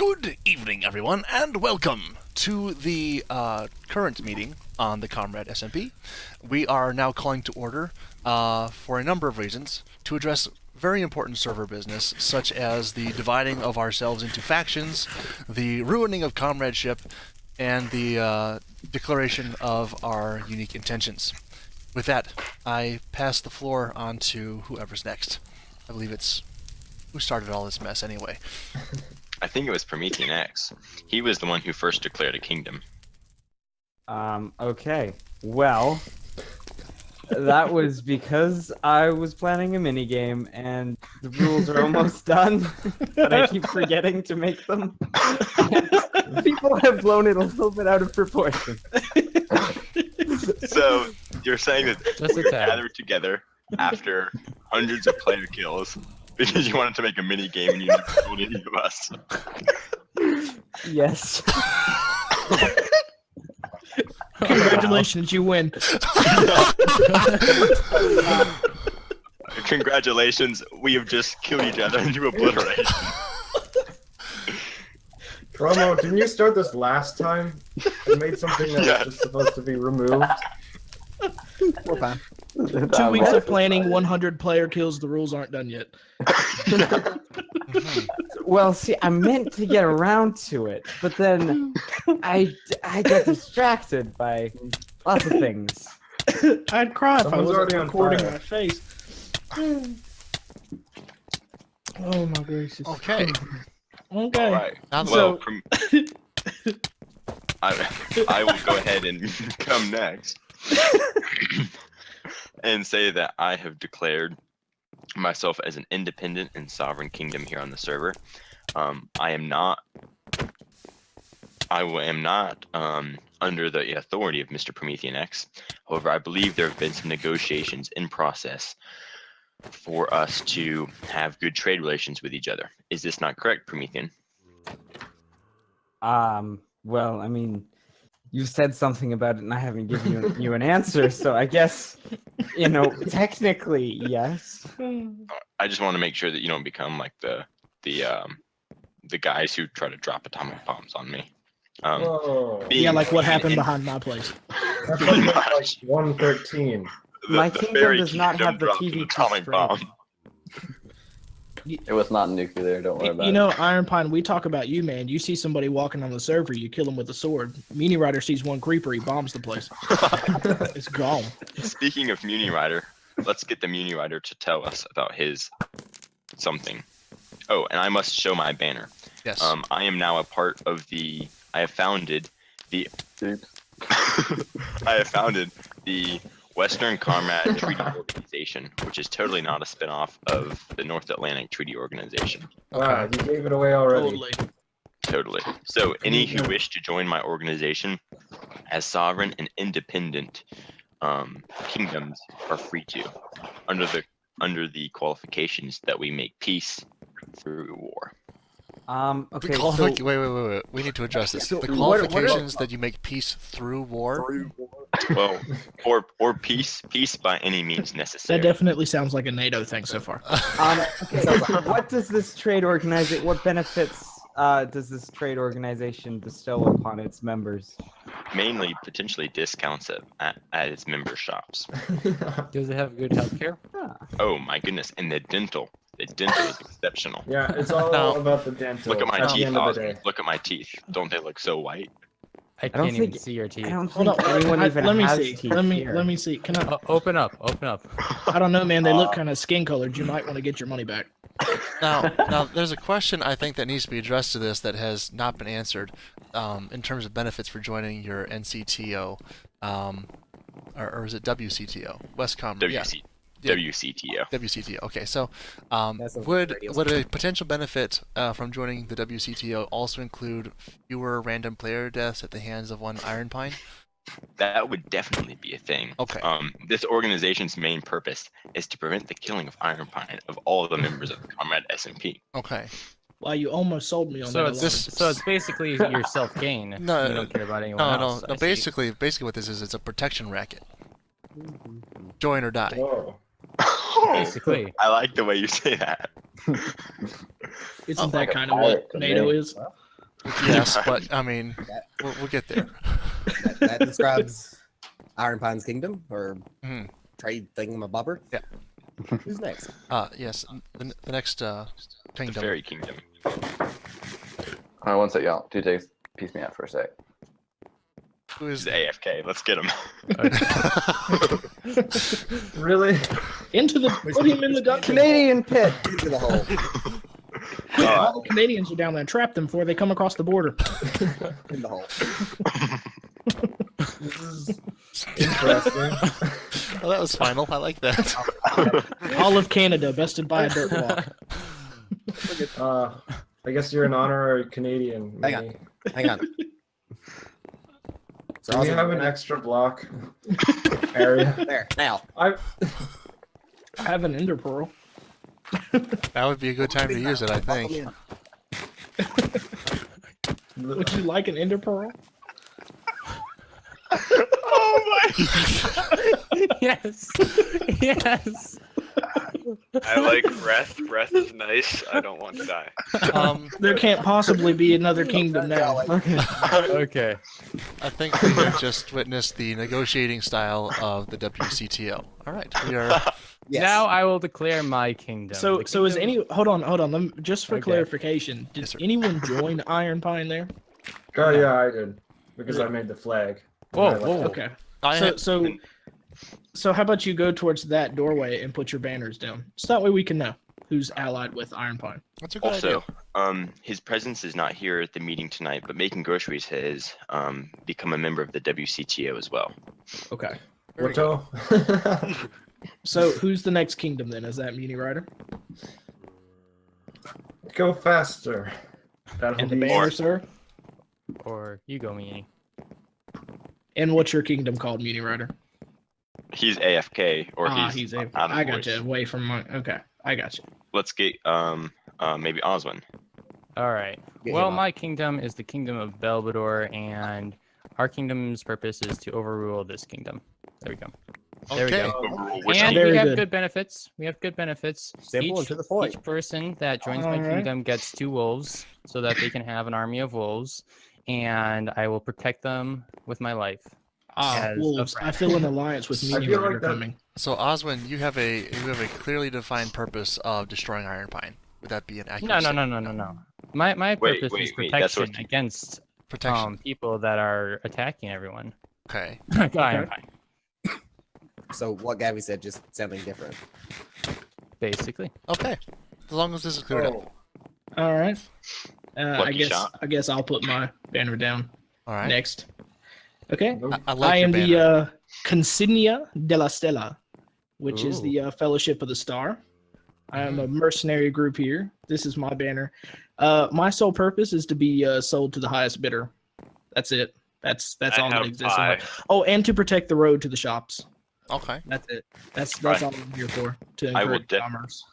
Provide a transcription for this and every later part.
Good evening, everyone, and welcome to the current meeting on the Comrade SMP. We are now calling to order for a number of reasons to address very important server business, such as the dividing of ourselves into factions, the ruining of comradeship, and the declaration of our unique intentions. With that, I pass the floor on to whoever's next. I believe it's... Who started all this mess anyway? I think it was PrometheanX. He was the one who first declared a kingdom. Okay. Well, that was because I was planning a minigame and the rules are almost done, but I keep forgetting to make them. People have blown it a little bit out of proportion. So, you're saying that we gathered together after hundreds of player kills because you wanted to make a mini game and you never told any of us. Yes. Congratulations, you win. Congratulations, we have just killed each other into obliteration. Promo, didn't you start this last time? You made something that was just supposed to be removed? 2 weeks of planning, 100 player kills, the rules aren't done yet. Well, see, I meant to get around to it, but then I got distracted by lots of things. I'd cry if I Someone's wasn't already on recording fire. my face. Oh my gracious. Okay. Okay. All right. So- I will go ahead and come next and say that I have declared myself as an independent and sovereign kingdom here on the server. I am not under the authority of Mr. PrometheanX. However, I believe there have been some negotiations in process for us to have good trade relations with each other. Is this not correct, Promethean? Well, I mean, you said something about it and I haven't given you an answer, so I guess, technically, yes. I just want to make sure that you don't become like the guys who try to drop atomic bombs on me. Whoa. Being- Yeah, like what happened in- behind my place. That's like 113. My the kingdom fairy does not kingdom have the dropped an TV atomic constraint. bomb. It was not nuclear, don't worry about You know, Ironpine, we talk about you, man. You see somebody walking on the server, you kill him with a sword. MuniRider sees one creeper, he bombs the place. It's gone. Speaking of MuniRider, let's get the MuniRider to tell us about his something. Oh, and I must show my banner. Yes. I am now a part of the. I have founded the. it. I have founded the Western Comrade Treaty Organization, which is totally not a spinoff of the North Atlantic Treaty Organization. Wow, you gave it away already. Totally. Totally. So any who wish to join my organization as sovereign and independent kingdoms are free to, under the qualifications that we make peace through war. Okay, so... Wait. We need to address this. So The what are- qualifications that you make peace through war? Well, or peace by any means necessary. That definitely sounds like a NATO thing so far. Okay, so what does this trade organization? What benefits does this trade organization bestow upon its members? Mainly, potentially discounts at its member shops. Does it have good healthcare? Oh my goodness, and the dental is exceptional. Yeah, it's all No. about the dental. Look at my at the teeth, end of the Osmond. day. Look at my teeth. Don't they look so white? I don't can't even think- see your teeth. I don't Hold think on, anyone even let me has see. teeth Let here. me see. Can I? Open up. I don't know, man. They look kind of skin colored. You might want to get your money back. Now, there's a question I think that needs to be addressed to this that has not been answered, in terms of benefits for joining your NCTO, or is it WCTO? Westcom. Yeah. WCTO. WCTO. Okay, so That's a would radio a potential benefit from joining the WCTO also include fewer random player deaths at the hands of one Ironpine? That would definitely be a thing. Okay. This organization's main purpose is to prevent the killing of Ironpine of all the members of the Comrade SMP. Okay. Wow, you almost sold me on So that. it's basically your self gain. No, You don't care about anyone No, else. no. I see. Basically what this is, it's a protection racket. Join or die. Whoa. Basically. I like the way you say that. Isn't that kind of what NATO is? Yes, but I mean, we'll get there. That describes Ironpine's kingdom or Mhm. trade thingamabobber. Yeah. Who's next? Yes, the next The kingdom. fairy kingdom. Alright, one sec, y'all. Two takes. Piece me out for a sec. Who is He's AFK. Let's get him. Really? Put him in the dungeon. Canadian pit into the hole. All the Canadians are down there. Trap them before they come across the border. In the hole. This is interesting. Oh, that was final. I like that. All of Canada bested by a dirt walk. I guess you're an honorary Canadian. Hang on. Minnie. Hang on. So Do we also- have an extra block area? there now. I I have an ender pearl. That would be a good time to use it, I think. Would you like an ender pearl? Yes. Yes. I like breath. Breath is nice. I don't want to die. There can't possibly be another kingdom now. Okay. I think we have just witnessed the negotiating style of the WCTO. All right, we are. Yes. Now I will declare my kingdom. So The is kingdom- any? Hold on. Just for Okay. clarification, did Yes, sir. anyone join Ironpine there? Oh yeah, I did because I made the flag. Whoa, I like whoa. it. Okay. I So have, so how about you go towards that doorway and put your banners down, so that way we can know who's allied with Ironpine. that's a good Also, idea. his presence is not here at the meeting tonight, but Making Groceries has become a member of the WCTO as well. Okay. There we go. Watto. So who's the next kingdom then? Is that MuniRider? Go faster. That'll And the be banner, sir? Or you go, Meanie. And what's your kingdom called, MuniRider? He's AFK, or he's out of I got voice. you. Away from my. Okay, I got you. Let's get maybe Oswin. All right. Get Well, him up. my kingdom is the kingdom of Belvedere, and our kingdom's purpose is to overrule this kingdom. There we go. There we Okay. go. Overrule which And Very we have good. good benefits. We have good benefits. Simple and to the point. Each person that joins my Alright. kingdom gets 2 wolves, so that they can have an army of wolves, and I will protect them with my life. As a Wolves. friend. I feel an alliance with I feel like MuniRider that- coming. So Oswin, you have a clearly defined purpose of destroying Ironpine. Would that be an accurate? No. My Wait, purpose wait, is wait, that's protection what- against Protection. people that are attacking everyone. Okay. Ironpine, So what Gabby said just sounding different. basically. Okay. As long as this is cleared up. Oh, All right. Lucky shot. I guess I'll put my banner down All right. next. Okay. nope. I like I your am banner. the Consignia della Stella, which is Ooh. the Fellowship of the Star. I am a mercenary group here. This is my banner. My sole purpose is to be sold to the highest bidder. That's it. That's I all that have exists. in my- 5. Oh, and to protect the road to the shops. Okay. That's it. That's Right. all I'm here for. To I will encourage commerce.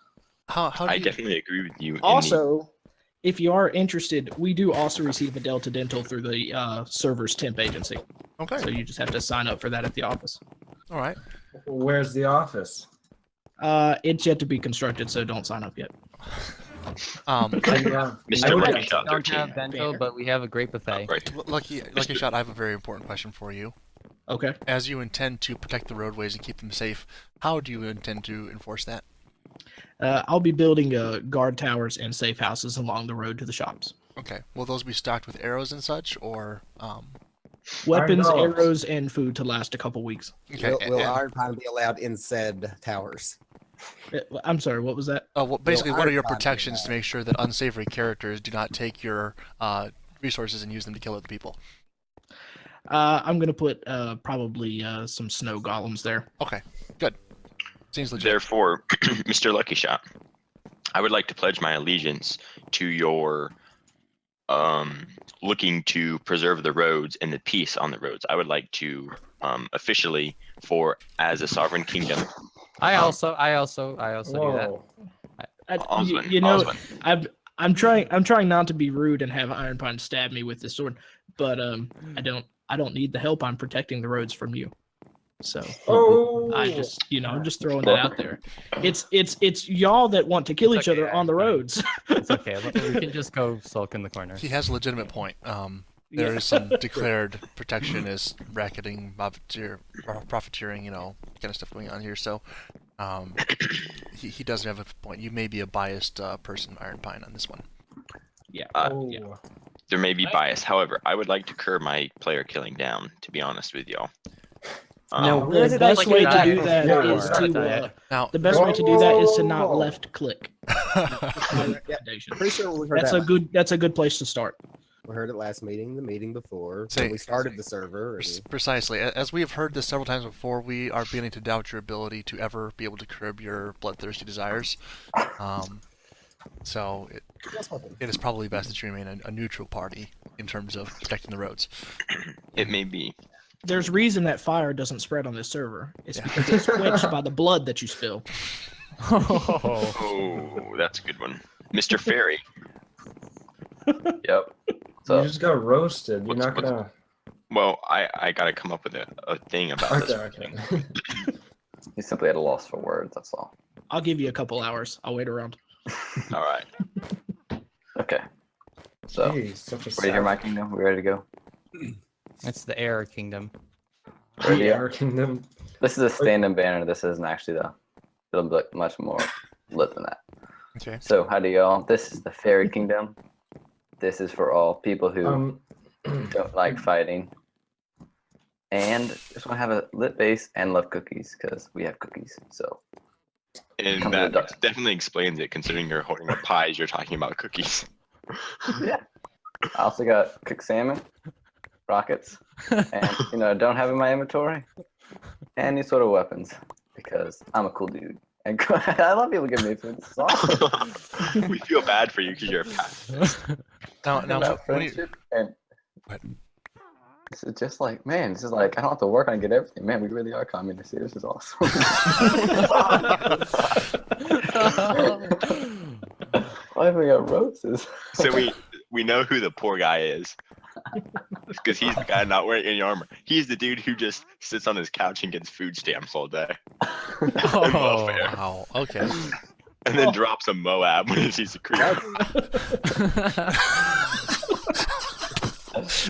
How do I you? definitely agree with you. in the- Also, if you are interested, we do also receive a Delta Dental through the server's temp agency. Okay. So you just have to sign up for that at the office. All right. Where's the office? It's yet to be constructed, so don't sign up yet. I have- Mr. would Lucky like Shot Don't 13. have dental, but we have a great buffet. Right. Lucky shot. I have a very important question for you. Okay. As you intend to protect the roadways and keep them safe, how do you intend to enforce that? I'll be building guard towers and safe houses along the road to the shops. Okay. Will those be stocked with arrows and such, or Weapons, know. arrows, and food to last a couple weeks. okay? Will and- Ironpine be allowed in said towers? I'm sorry, what was that? well, basically, what are your Ironpine be protections to allowed? make sure that unsavory characters do not take your resources and use them to kill other people? I'm gonna put probably some snow golems there. Okay. Good. Seems legit. Therefore, Mr. Lucky Shot, I would like to pledge my allegiance to your looking to preserve the roads and the peace on the roads. I would like to officially, as a sovereign kingdom. I also do that. Whoa. Oswin, you know, Oswin. I'm trying not to be rude and have Ironpine stab me with this sword, but I don't need the help. I'm protecting the roads from you. So Oh, I just, I'm just throwing that out there. It's y'all that want to kill It's each other okay, on the Ironpine. roads. It's okay. We can just go sulk in the corner. He has a legitimate point. There is some declared protectionist racketing, profiteering, kind of stuff going on here. So, he does have a point. You may be a biased person, Ironpine, on this one. Yeah. There may be bias. However, I would like to curb my player killing down, to be honest with y'all. No, Um, where The did I best get way to that do that before? is to Now, the best way to do that is to not Whoa. left click. My recommendation. Pretty sure we heard That's a good place to start. We heard it last meeting, the meeting before, Say- when we started the server. precisely. As we have heard this several times before, we are beginning to doubt your ability to ever be able to curb your bloodthirsty desires. So it is probably best that you remain a neutral party in terms of protecting the roads. it may be. There's reason that fire doesn't spread on this server. It's because it's quenched by the blood that you spill. Oh, that's a good one. Mr. Fairy. Yep. you So just got roasted. You're What's- not gonna. Well, I gotta come up with a thing about this. Okay. he simply had a loss for words. That's all. I'll give you a couple hours. I'll wait around. All right. Okay. So Jeez, such a ready to hear my kingdom? We ready to go? It's the Air Kingdom. Ready? The Air Kingdom. This is a stand-in banner. This isn't actually it'll look much more lit than that. Okay. So how do y'all? This is the fairy kingdom. This is for all people who don't like fighting and just want to have a lit base and love cookies because we have cookies. So And Come to the that dark. definitely explains it, considering you're holding up pies, you're talking about cookies. yeah. I also got cooked salmon, rockets, and don't have in my inventory any sort of weapons because I'm a cool dude. And I love people giving me food. This is awesome. We feel bad for you because you're a pacifist. Now, About when you, friendship and What? this is just like, man, this is like I don't have to work on and get everything. Man, we really are communists here. This is awesome. Why have we got roses? So we know who the poor guy is. Because he's the guy not wearing any armor. He's the dude who just sits on his couch and gets food stamps all day. Oh, welfare. wow, okay. And then drops a Moab when he sees a creeper.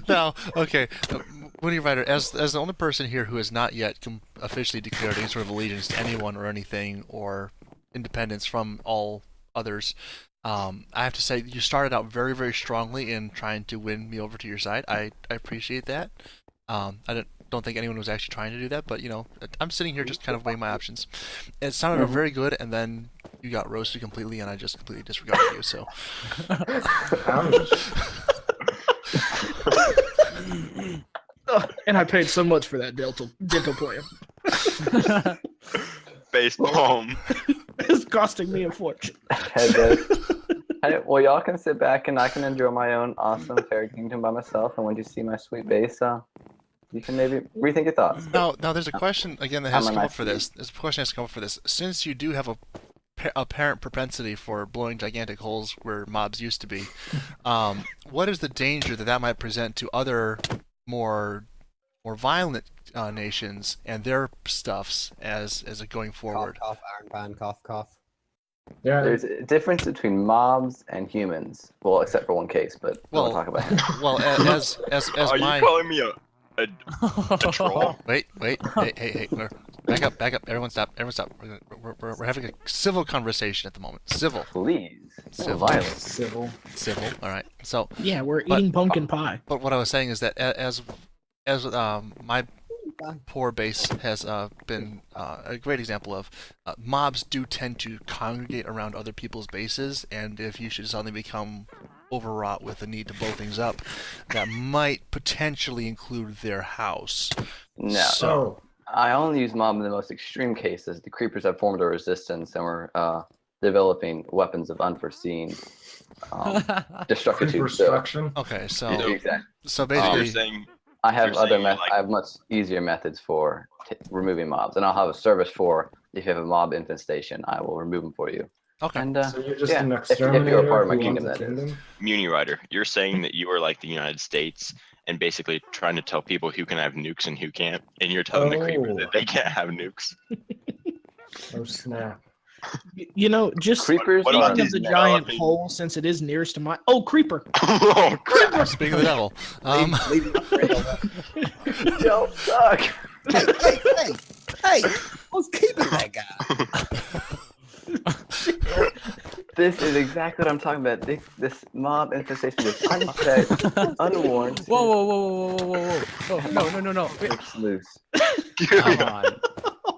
Now, okay, MuniRider, as the only person here who has not yet officially declared any sort of allegiance to anyone or anything, or independence from all others, I have to say you started out very, very strongly in trying to win me over to your side. I appreciate that. I don't think anyone was actually trying to do that, but I'm sitting here just kind of weighing my options. It sounded very good, and then you got roasted completely, and I just completely disregarded you. So. And I paid so much for that dental plan. Face palm. It's costing me a fortune. Hey, well, y'all can sit back and I can enjoy my own awesome fairy kingdom by myself. And when you see my sweet base, you can maybe rethink your thoughts. Now, there's a question again that has I'm a come up nice for this. There's a question that has come up for this. Since you do have a apparent propensity for blowing gigantic holes where mobs used to be, what is the danger that might present to other more violent nations and their stuffs as it going forward? Cough, Ironpine, cough, cough. Yeah. There's a difference between mobs and humans. Well, except for one case, but we'll talk about him. Well, as Are my you calling me a troll? wait, hey, back up, everyone stop, we're having a civil conversation at the moment. Civil, Please. Civil. Violence. Civil. all right. So, Yeah, we're eating pumpkin pie. but what I was saying is that as my poor base has been a great example of, mobs do tend to congregate around other people's bases, and if you should suddenly become overwrought with the need to blow things up, that might potentially include their house. No. So, I only use mob in the most extreme cases. The creepers have formed a resistance and were developing weapons of unforeseen destructive. So, Destruction. okay, so exactly. so You're basically, saying I have You're saying I have much easier methods for removing mobs, and I'll have a service for if you have a mob infestation, I will remove them for you. okay. And So you're just yeah, an if you're a exterminator part of my who kingdom, wants a that is. kingdom? MuniRider, you're saying that you are like the United States and basically trying to tell people who can have nukes and who can't, and you're telling the creeper that they can't have nukes. Oh snap! You know, just Creepers What speaking about of these the giant developing- hole, since it is nearest to my creeper. Oh, crap. Speaking of the devil, Leave my friend alone. Y'all suck. Hey! I was keeping that guy. This is exactly what I'm talking about. This mob infestation is unchecked, unwarned. Whoa. No. It's loose. Come on.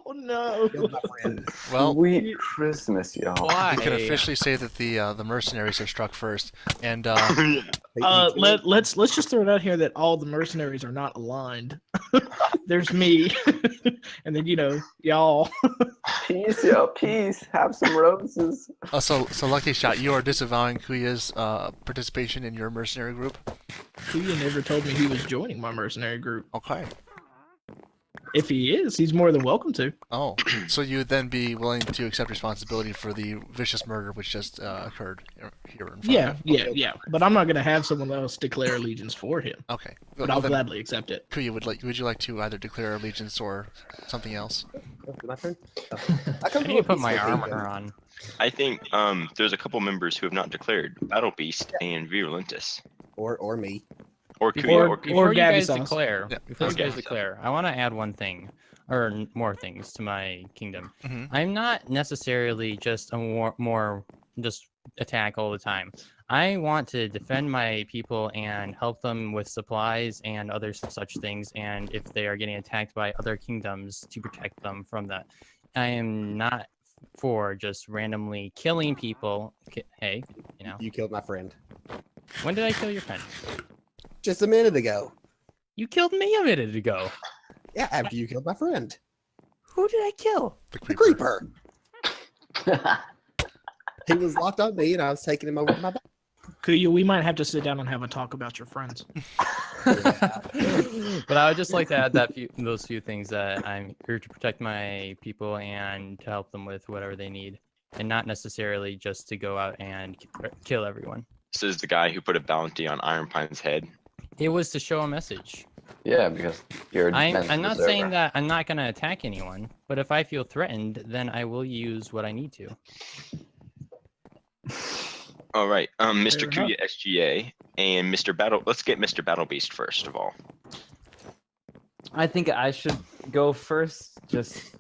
Oh no! Killed my friend. well, Sweet Christmas, y'all. Why? we can officially say that the mercenaries have struck first, and Let's just throw it out here that all the mercenaries are not aligned. There's me, and then y'all. Peace, y'all. Peace. Have some roses. so LuckyShot, you are disavowing Kuya's participation in your mercenary group. Kuya never told me he was joining my mercenary group. Okay. If he is, he's more than welcome to. Oh, so you would then be willing to accept responsibility for the vicious murder which just occurred here in front of you? Yeah. But I'm not gonna have someone else declare allegiance for him. Okay. But I'll gladly accept it. Kuya, would you like to either declare allegiance or something else? My friend? I need to put my armor on. I think there's a couple members who have not declared: Battle Beast and Virulentus, Or me. or Kuya, or Kuya. Before you guys Gavisas. declare, Yeah. before you guys Gavisas. declare, I want to add one thing, or more things to my kingdom. Mhm. I'm not necessarily just a more just attack all the time. I want to defend my people and help them with supplies and other such things. And if they are getting attacked by other kingdoms, to protect them from that. I am not for just randomly killing people. Hey, You killed my friend. when did I kill your friend? Just a minute ago. You killed me a minute ago. Yeah, after you killed my friend. Who did I kill? The creeper. He was locked on me and I was taking him over to my back. Kuya, we might have to sit down and have a talk about your friends. But I would just like to add those few things, that I'm here to protect my people and to help them with whatever they need, and not necessarily just to go out and kill everyone. This is the guy who put a bounty on Ironpine's head. It was to show a message. Yeah, because you're. I'm not saying that I'm not going to attack anyone, but if I feel threatened, then I will use what I need to. All right, Mr. Fair Kuya SGA and Mr. Battle. Let's get Mr. Battle Beast first of all. I think I should go first. This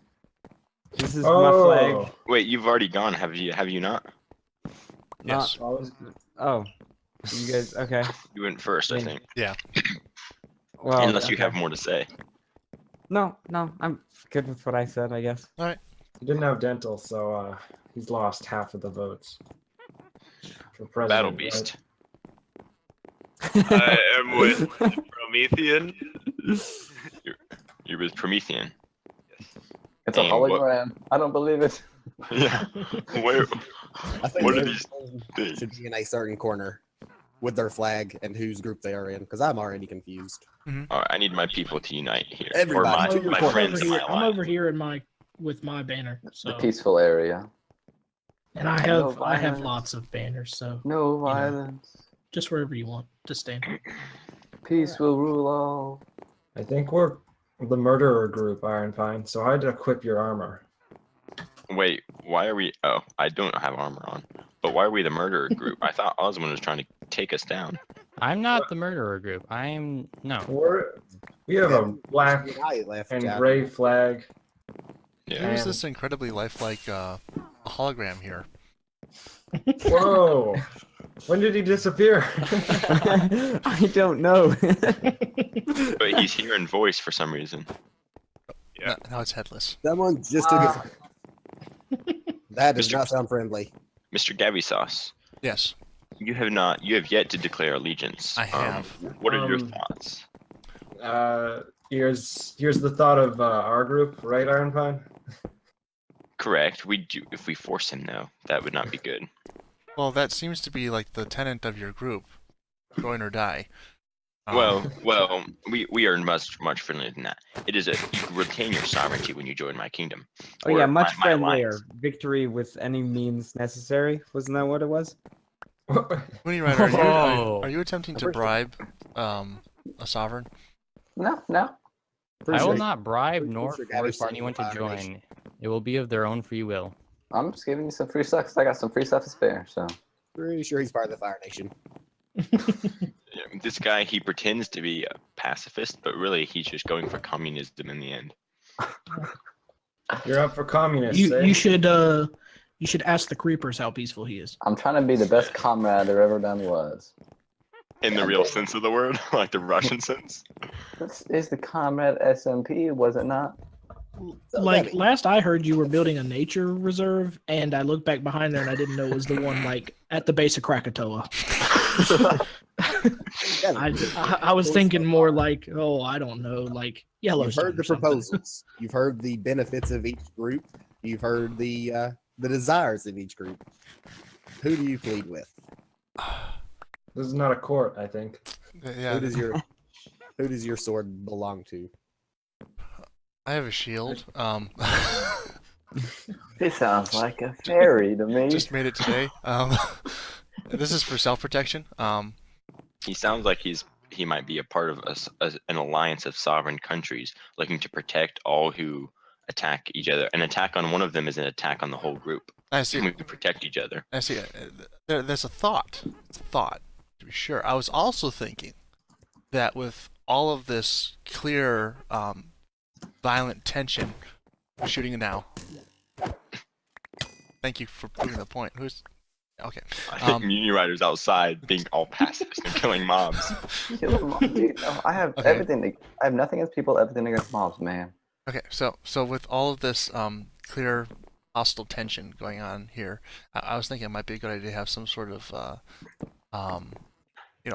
is my Oh, flag. Wait, you've already gone, have you? Have you not? Yes. Oh, you guys. Okay. You went first, I Yeah. think. Yeah. Well, Unless you okay. have more to say. No, I'm good with what I said, I guess. He didn't have dental, so he's lost half of the votes. For president, Battle right? Beast. I am with Promethean. You're with Promethean. It's a And what- hologram. I don't believe it. Yeah. Where? I think What are every these person things? should be in a certain corner with their flag and whose group they are in, because I'm already confused. All right, I need my people to unite here. Everybody. Or my friends and my I'm allies. over here with my banner. The So, peaceful area. and I No have violence. lots of banners. So No violence. just wherever you want to stand. Peace will rule all. I think we're the murderer group, Ironpine. So I'd equip your armor. Wait, why are we? Oh, I don't have armor on. But why are we the murderer group? I thought Osmond was trying to take us down. I'm not the murderer group. No. We have a black I left and out. gray flag. Yeah. Who is this incredibly lifelike hologram here? Whoa! When did he disappear? I don't know. But he's here in voice for some reason. Yeah. Now it's headless. Someone just took it. That does not sound friendly. Mr. Gavisas, Yes, you have yet to declare allegiance. I have. What are your thoughts? Here's the thought of our group, right, Ironpine? Correct. We do. If we force him, though, that would not be good. Well, that seems to be like the tenet of your group. Join or die. Well, we are much friendlier than that. It is you retain your sovereignty when you join my kingdom. Oh yeah, Or much my friendlier. alliance. Victory with any means necessary. Wasn't that what it was? MuniRider, Oh. are you attempting to bribe a sovereign? No, no. I will not bribe nor sure Gabby's force part of anyone the to Fire Nation. join. It will be of their own free will. I'm just giving you some free stuff 'cause I got some free stuff to spare. So Pretty sure he's part of the Fire Nation. Yeah, this guy, he pretends to be a pacifist, but really he's just going for communism in the end. You're up for communists, eh? You should ask the creepers how peaceful he is. I'm trying to be the best comrade there ever done was. In the real sense of the word, like the Russian sense. This is the Comrade SMP, was it not? Like last I heard, you were building a nature reserve, and I looked back behind there and I didn't know it was the one like at the base of Krakatoa. I was thinking more like, oh, I don't know, like You've Yellowstone. heard the or something. proposals. You've heard the benefits of each group. You've heard the desires of each group. Who do you plead with? This is not a court, I think. Yeah, Who does your sword belong to? I have a shield. This sounds like a fairy to me. Just made it today. This is for self-protection. He sounds like he might be a part of an alliance of sovereign countries looking to protect all who attack each other. An attack on one of them is an attack on the whole group. I see. And we can protect each other. I see. There's a thought. It's a thought, to be sure. I was also thinking that with all of this clear, violent tension, shooting now. Thank you for proving the point. Who's okay? I think MuniRider's outside being all pacifist and killing mobs. Kill them all. Dude, no, I have Okay. everything. I have nothing against people, everything against mobs, man. Okay, so with all of this clear hostile tension going on here, I was thinking it might be a good idea to have some sort of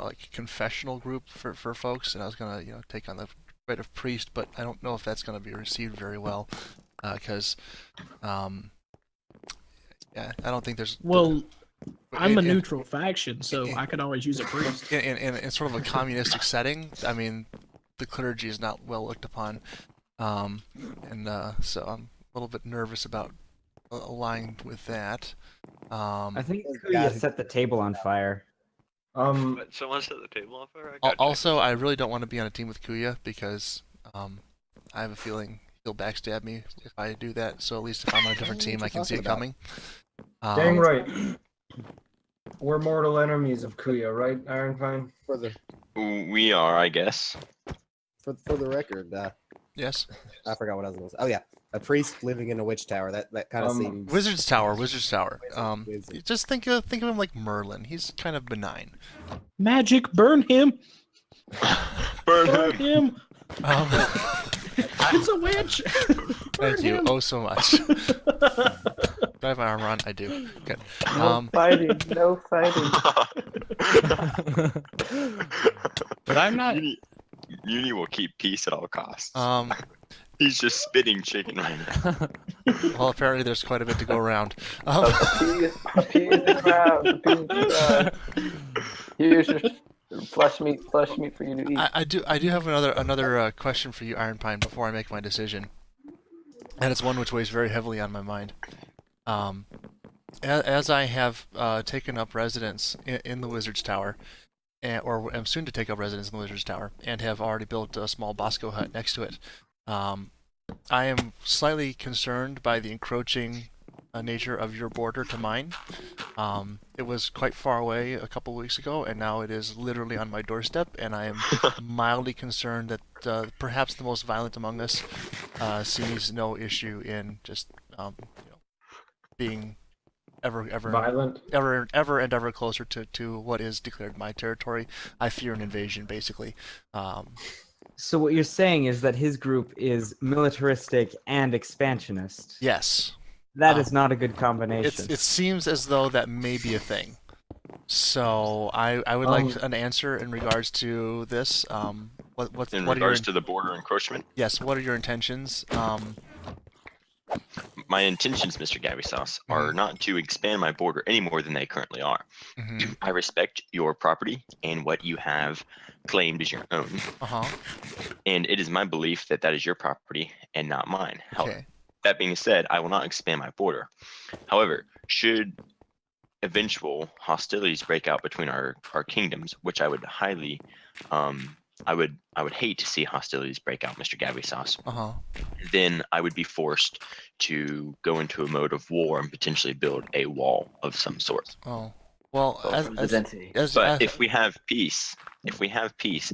like confessional group for folks, and I was gonna take on the right of priest, but I don't know if that's gonna be received very well, because yeah, I don't think there's Well, I'm a in- neutral faction, so I could always use a priest. in sort of a communistic setting. I mean, the clergy is not well looked upon, so I'm a little bit nervous about aligned with that. I think Oh, Kuya God. set the table on fire. But someone set the table on fire. I got Also, I really don't want to be on a team with Kuya because I have a feeling he'll backstab me if I do that. So at least if I'm on a different team, I can see it coming. Dang right. We're mortal enemies of Kuya, right, Ironpine? For the We are, I guess. for the record, Yes. I forgot what I was going to say. Oh yeah, a priest living in a witch tower. That kind of seems Wizard's Tower. Wizard. Just think of him like Merlin. He's kind of benign. Magic, burn him! Burn Burn him! him! It's a witch! Thank you so much. Do I have my armor on? I do. Good. No fighting, no fighting. But I'm not. Muni will keep peace at all costs. Um, He's just spitting chicken right now. well, apparently there's quite a bit to go around. Appease the crowd, appease the crowd. Here's your flesh meat for you to eat. I do have another question for you, Ironpine, before I make my decision, and it's one which weighs very heavily on my mind. As I have taken up residence in the Wizard's Tower, or am soon to take up residence in the Wizard's Tower, and have already built a small Bosco hut next to it, I am slightly concerned by the encroaching nature of your border to mine. It was quite far away a couple weeks ago, and now it is literally on my doorstep, and I am mildly concerned that perhaps the most violent among us sees no issue in just being Violent. ever closer to what is declared my territory. I fear an invasion, basically. So what you're saying is that his group is militaristic and expansionist. Yes. That is not a good combination. It seems as though that may be a thing. So I would like an answer in regards to this. What In what regards are to the border encroachment, yes? What are your intentions? my intentions, Mr. Gavisas, are not to expand my border any more than they currently are. Mhm. I respect your property and what you have claimed as your own, and it is my belief that that is your property and not mine. Okay. That being said, I will not expand my border. However, should eventual hostilities break out between our kingdoms, which I would highly I would hate to see hostilities break out, Mr. Gavisas. Uh-huh. Then I would be forced to go into a mode of war and potentially build a wall of some sort. Oh. Well, But if we have peace,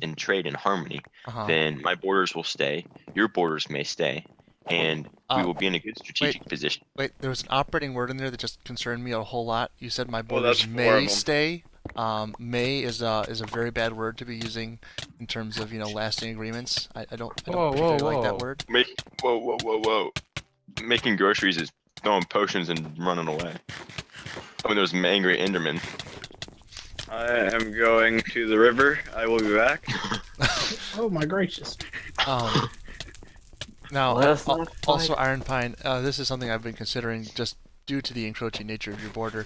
and trade and harmony, then my borders will stay, your borders may stay, and we will be in a good strategic position. Wait, there was an operating word in there that just concerned me a whole lot. You said my borders that's may 4 of 'em. stay. May is a very bad word to be using in terms of lasting agreements. I don't particularly like that word. Whoa. Making groceries is throwing potions and running away. When there's an angry Enderman. I am going to the river. I will be back. Oh my gracious. Now, Let us not also fight. Ironpine, this is something I've been considering just due to the encroaching nature of your border.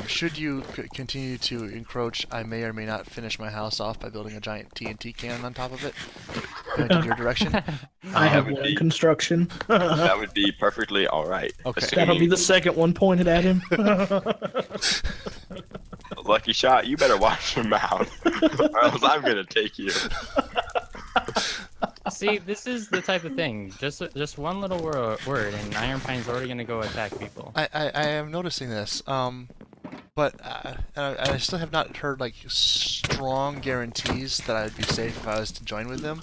Should you continue to encroach, I may or may not finish my house off by building a giant TNT cannon on top of it, pointed in your direction. I have one in construction. That would be perfectly all right. Okay. That'll be the second one pointed at him. LuckyShot, you better watch your mouth, or else I'm gonna take you. See, this is the type of thing. Just one little word, and Ironpine's already gonna go attack people. I am noticing this, but I still have not heard like strong guarantees that I would be safe if I was to join with them.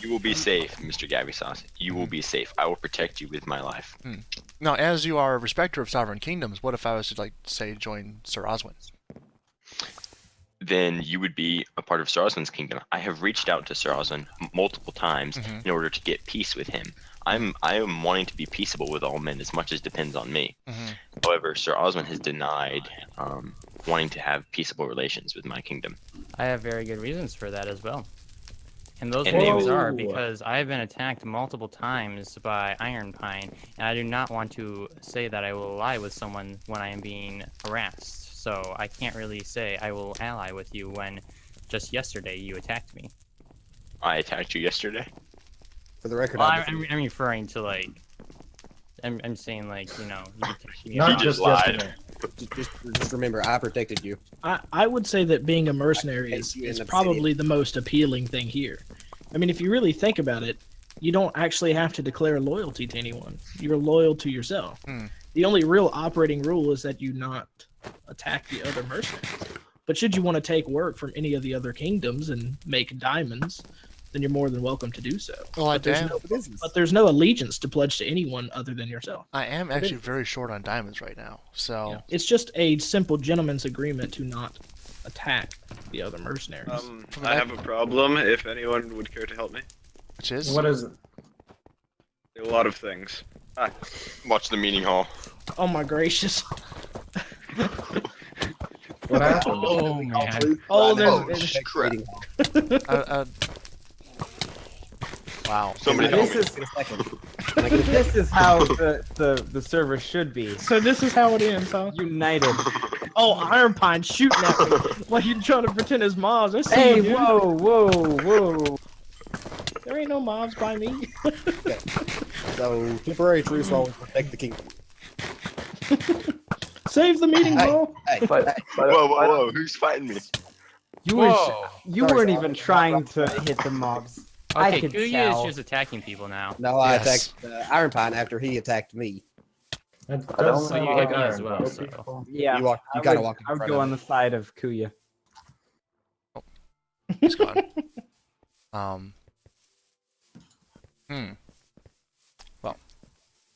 You will be safe, Mr. Gavisas. You will be safe. I will protect you with my life. Now, as you are a respecter of sovereign kingdoms, what if I was to say join Sir Oswin? Then you would be a part of Sir Oswin's kingdom. I have reached out to Sir Oswin multiple times in order to get peace with him. I am wanting to be peaceable with all men as much as depends on me. However, Sir Oswin has denied wanting to have peaceable relations with my kingdom. I have very good reasons for that as well. And those And reasons they- are because I have been attacked multiple times by Ironpine, and I do not want to say that I will ally with someone when I am being harassed. So I can't really say I will ally with you when just yesterday you attacked me. I attacked you yesterday. For the record, Well, I I'm referring to like, I'm saying like, you Not just yesterday. just remember, I protected you. I would say that being a mercenary is probably the most appealing thing here. I mean, if you really think about it, you don't actually have to declare loyalty to anyone. You're loyal to yourself. The only real operating rule is that you not attack the other mercenaries. But should you want to take work from any of the other kingdoms and make diamonds, then you're more than welcome to do so. Well, But there's no allegiance to pledge to anyone other than yourself. I am actually very short on diamonds right now, so... Yeah. It's just a simple gentleman's agreement to not attack the other mercenaries. I have a problem. If anyone would care to help me, Which is? What is it? a lot of things. Hi. Watch the meeting hall. Oh my gracious. What happened? Oh man. Oh, Oh, there's crap. Wow. Somebody help This me. is this is how the server should be. So this is how it ends, huh? United. Oh, Ironpine shooting at me like you're trying to pretend it's mobs. I see Hey, you, dude. whoa. There ain't no mobs by me. So temporary truce while we protect the kingdom. Save the meeting, Hey. bro. Hey, But- hey, Whoa! Who's fighting me? You Whoa. weren't Sorry, even trying to hit the mobs. I Okay, could Kuya tell. is just attacking people now. no, I Yes. attacked Ironpine after he attacked me. That I don't does know. sound You like hit me as Iron well, Bone. so. Yeah, You I kind of would- walked in I would front go of on me. the side of Kuya. He's gone.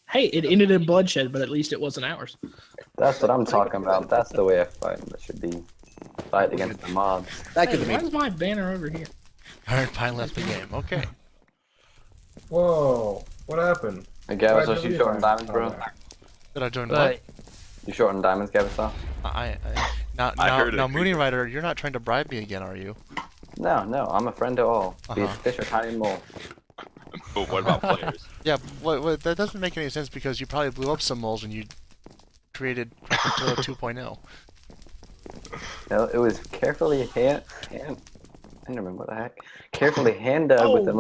Hey, it ended in bloodshed, but at least it wasn't ours. That's what I'm talking about. That's the way of fighting. That should be fight against the mobs. That Hey, could why have is my banner over here? Ironpine left the game. Okay. Whoa! What happened? Hey, Gavisas, you short on diamonds, bro? Did I join But You short on diamonds, Gavisas? Now, I heard it. MuniRider, you're not trying to bribe me again, are you? No, I'm a friend to all. Be it Uh-huh. fish or tiny mole. But what about players? Yeah, that doesn't make any sense because you probably blew up some moles when you created Krakatoa 2.0. No, it was carefully hand I don't remember what the heck. Carefully hand dug with the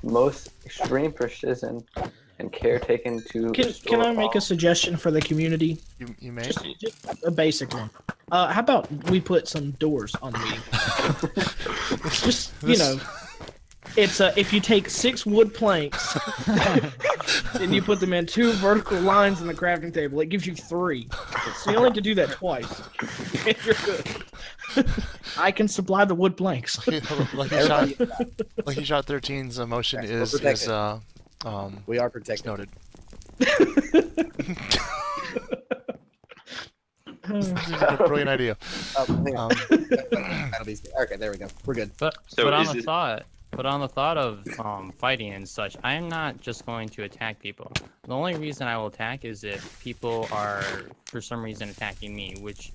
most extreme precision and care taken to. Can I make a suggestion for the community? You may? Just a basic one. How about we put some doors on the meeting? Just, it's if you take 6 wood planks and you put them in 2 vertical lines on the crafting table, it gives you 3. So you only have to do that twice. And you're good. I can supply the wood planks. Lucky Shot 13's emotion is we are protected. Noted. This is a brilliant idea. Okay, there we go. We're good. But on the thought of fighting and such, I'm not just going to attack people. The only reason I will attack is if people are for some reason attacking me, which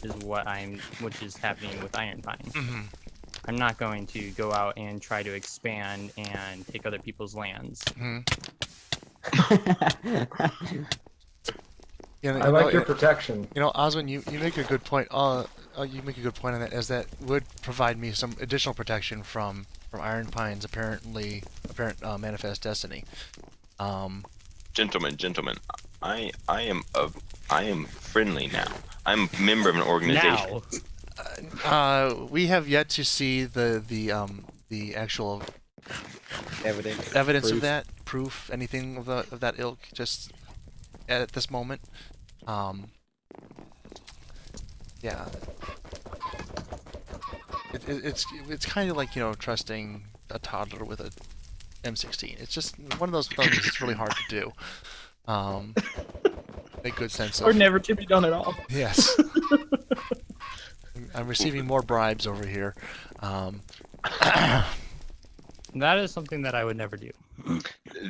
is happening with Ironpine. Mm-hmm. I'm not going to go out and try to expand and take other people's lands. Mm-hmm. I like your protection. Oswin, you make a good point. You make a good point on that, as that would provide me some additional protection from Ironpine's apparent manifest destiny. Gentlemen, I am friendly now. I'm a member of an organization. Now. We have yet to see the actual evidence of that, proof, anything of that ilk, just at this moment. Yeah. It's kind of like, trusting a toddler with a M16. It's just one of those things that's really hard to do. Make good sense of. Or never to be done at all. Yes. I'm receiving more bribes over here. That is something that I would never do.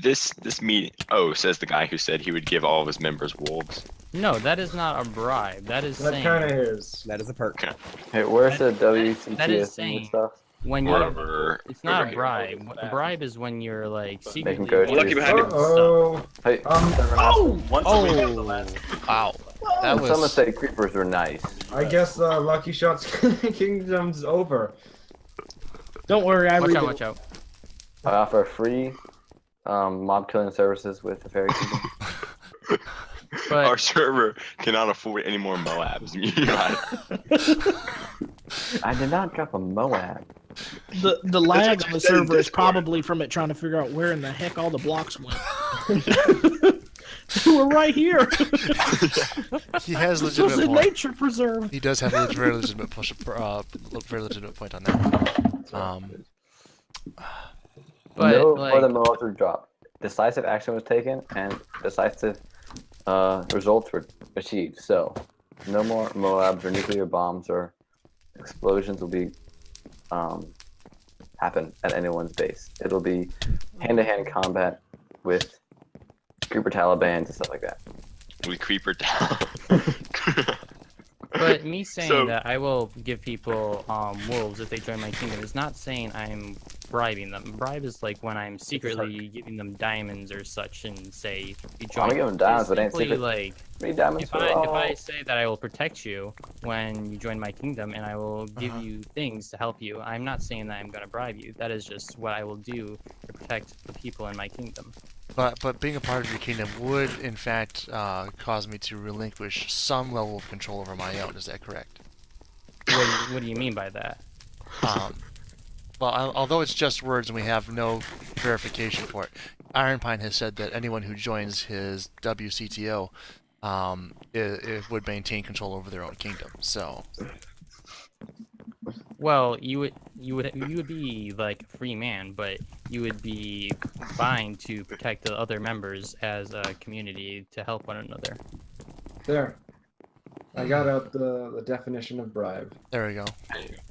This meeting. Oh, says the guy who said he would give all of his members wolves. No, that is not a bribe. That is saying. That kind of is. That is a perk. Okay. Hey, where's the WCTS that is and saying stuff? when you're. It's not a bribe. A bribe is when you're like secretly. Lucky behind you. Hey, Once a week is the last. Wow. That was. Someone say creepers are nice. I guess Lucky Shot's kingdom's over. Don't worry, Watch out. I offer free mob killing services with the Fairy Kingdom. But Our server cannot afford any more Moabs. I did not drop a Moab. The lag on the server is probably from it trying to figure out where in the heck all the blocks went. We're right here. He has This was a legitimate point. nature preserve. He does have a very legitimate point on that. But, no like- further Moabs were dropped. Decisive action was taken, and decisive results were achieved. So, no more Moabs or nuclear bombs or explosions will be happen at anyone's base. It'll be hand-to-hand combat with Creeper Talibans and stuff like that. We creeper down. But me saying So- that I will give people wolves if they join my kingdom is not saying I'm bribing them. Bribe is like when I'm secretly giving them diamonds or such and say you join. I'm gonna give them diamonds, but ain't Simply secret. like Three diamonds if for I all. say that I will protect you when you join my kingdom and I will give you things to help you, I'm not saying that I'm gonna bribe you. That is just what I will do to protect the people in my kingdom. But being a part of your kingdom would, in fact, cause me to relinquish some level of control over my own. Is that correct? What do you mean by that? Well, although it's just words and we have no verification for it, Ironpine has said that anyone who joins his WCTO it would maintain control over their own kingdom. So. Well, you would be like a free man, but you would be fine to protect the other members as a community to help one another. There. I got out the definition of bribe. There we go.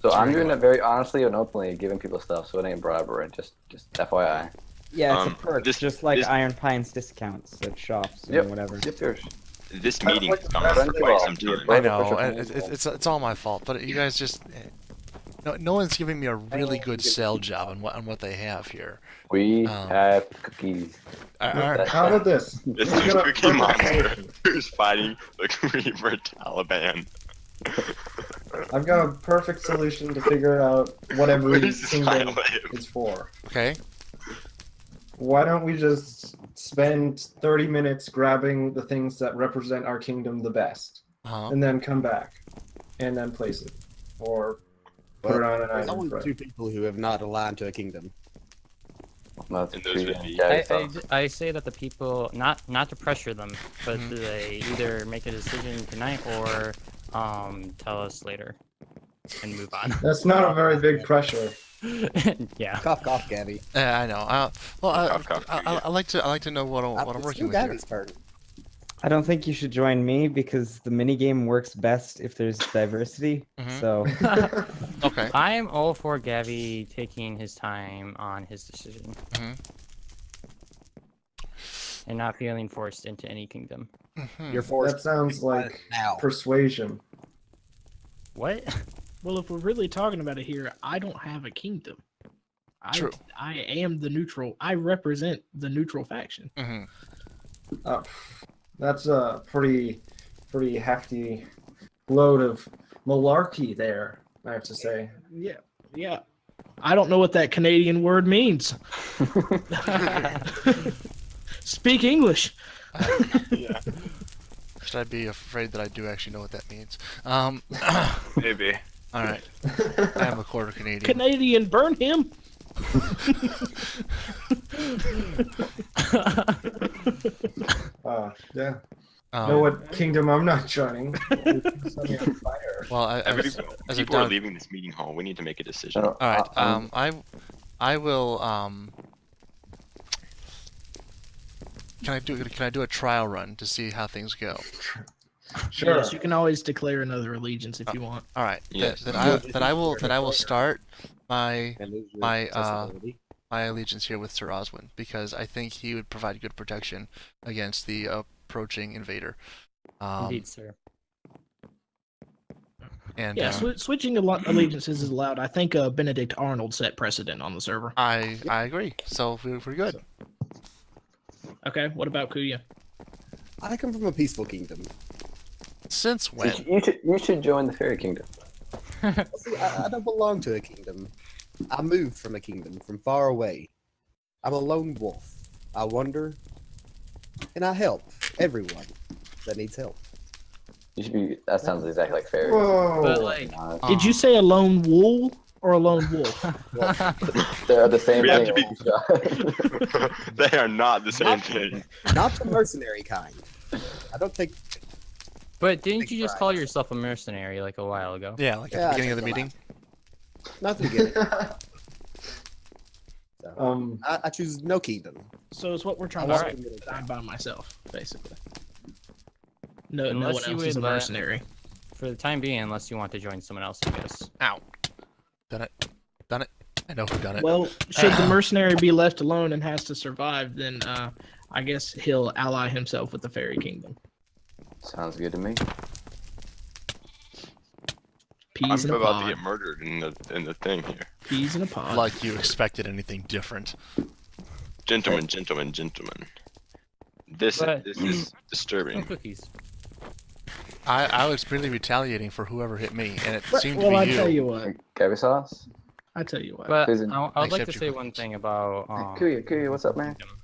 So I'm doing it very honestly and openly, giving people stuff, so it ain't bribery. Just FYI. Yeah, it's a perk, this- just like this- Ironpine's discounts at shops and Yep. whatever. Yep, yours. This meeting's gone on for quite some time. I know, and it's all my fault, but you guys just no one's giving me a really good sell job on what they have here. We have cookies. How about this? This We're is gonna- Cookie Monster who's fighting the Creeper Taliban. I've got a perfect solution to figure out what every Where's this kingdom highway? is for. Okay. Why don't we just spend 30 minutes grabbing the things that represent our kingdom the best, and then come back and then place it, or put it on an There's item only frame. 2 people who have not aligned to a kingdom. That's And those Kuya would and be- Gavisas. I say that the people not to pressure them, but they either make a decision tonight or tell us later and move on. That's not a very big pressure. Yeah. Cough, cough, Gabby. Yeah, I know. Cough, cough, I like to know what I'm It's working still with here. Gabby's turn. I don't think you should join me because the minigame works best if there's diversity. Mhm. So Okay. I'm all for Gavi taking his time on his decision Mhm. and not feeling forced into any kingdom. Mhm. You're forced. That sounds like now. persuasion. What? Well, if we're really talking about it here, I don't have a kingdom. True. I am the neutral. I represent the neutral faction. Mhm. That's a pretty hefty load of malarkey there, I have to say. Yeah. I don't know what that Canadian word means. Speak English. Yeah, Should I be afraid that I do actually know what that means? maybe. All right. I am a quarter Canadian. Canadian, burn him. Yeah. Um, Know what kingdom I'm not joining? Set me on fire. Well, as a People are dog. leaving this meeting hall. We need to make a decision. No, All right. I- I will. Can I do a trial run to see how things go? Sure. Yes, you can always declare another allegiance if you want. All right. Yes. Then I will start my And lose your my, accessibility. my allegiance here with Sir Oswin because I think he would provide good protection against the approaching invader. Indeed, sir. And Yeah, switching allegiances is allowed. I think Benedict Arnold set precedent on the server. I agree. So we're good. Okay, what about Kuya? I come from a peaceful kingdom. Since when? You should join the fairy kingdom. See, I don't belong to a kingdom. I moved from a kingdom from far away. I'm a lone wolf. I wander, and I help everyone that needs help. You should be. That sounds exactly like fairies. Whoa. But like, Did you say a lone wool or a lone wolf? They're the same We have thing. to be- They are not the same thing. Not the mercenary kind. I don't think. but didn't Big you just prize. call yourself a mercenary like a while ago? Yeah, like at Yeah, the beginning of I the think meeting. Not the beginning. So, I choose no kingdom. So it's what we're trying I to want say. to That I'm by myself, basically. No Unless one you else is a would let- mercenary. For the time being, unless you want to join someone else, I guess. Ow. Done it. I know who done it. Well, should the mercenary be left alone and has to survive, then I guess he'll ally himself with the fairy kingdom. Sounds good to me. Peas I'm in a about to pod. get murdered in the thing here. Peas in a pod. Like you expected anything different. Gentlemen. This But- is No disturbing. cookies. I was really retaliating for whoever hit me, and it seemed to well, I be tell you. you what. Gavisas? I tell you what. But Prison. I would like to Except say your one cookies. thing about Kuya, what's up, man? kingdom.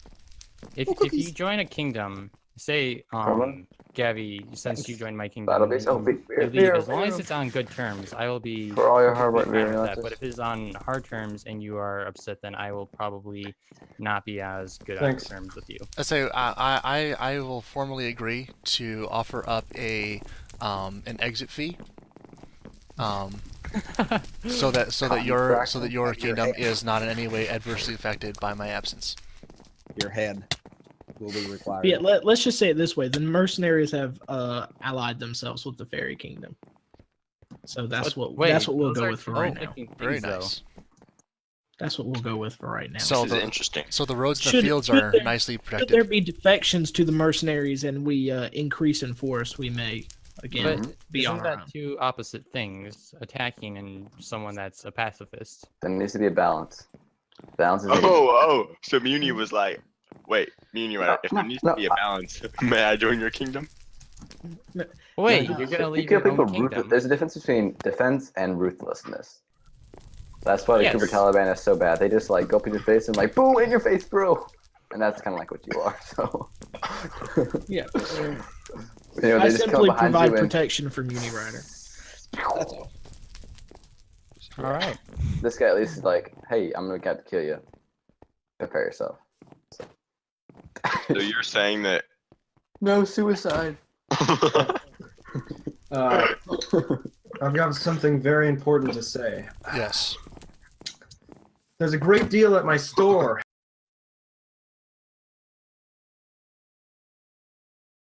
If Oh, if you cookies. join a kingdom, say Carmen? Gavi, since you joined my kingdom, That'll be and so you big. leave, as long as it's on good terms, I will be For all your hard work, perfectly fine very with that. much. But if it's on hard terms and you are upset, then I will probably not be as good Thanks. on terms with you. I say I will formally agree to offer up an exit fee. So that your kingdom is not in any way adversely affected by my absence. Your head will be required. Yeah, let's just say it this way: the mercenaries have allied themselves with the fairy kingdom. So that's what we'll those go are with for right now. conflicting Very things, though. nice. That's what we'll go with for right now. So This is the- interesting. So the roads and the Should- fields should are there- nicely Should there protected. be defections to the mercenaries and we increase in force, we may again But be on isn't our that own. two opposite things? Attacking and someone that's a pacifist. There needs to be a balance. Balance is So Muni was like, wait, MuniRider, if there needs to no, be a balance, may I join your kingdom? Wait, No, you're gonna you leave kill your people own kingdom. There's a difference between defense and ruthlessness. That's why the Yes. Cooper Taliban is so bad. They just like go up in your face and like boom in your face, bro. And that's kind of like what you are. So Yeah. you know, I they just come simply behind provide you and protection for MuniRider. That's all. All right. This guy at least is like, hey, I'm gonna have to kill you. Prepare yourself. So you're saying that No suicide. I've got something very important to say. Yes. There's a great deal at my store.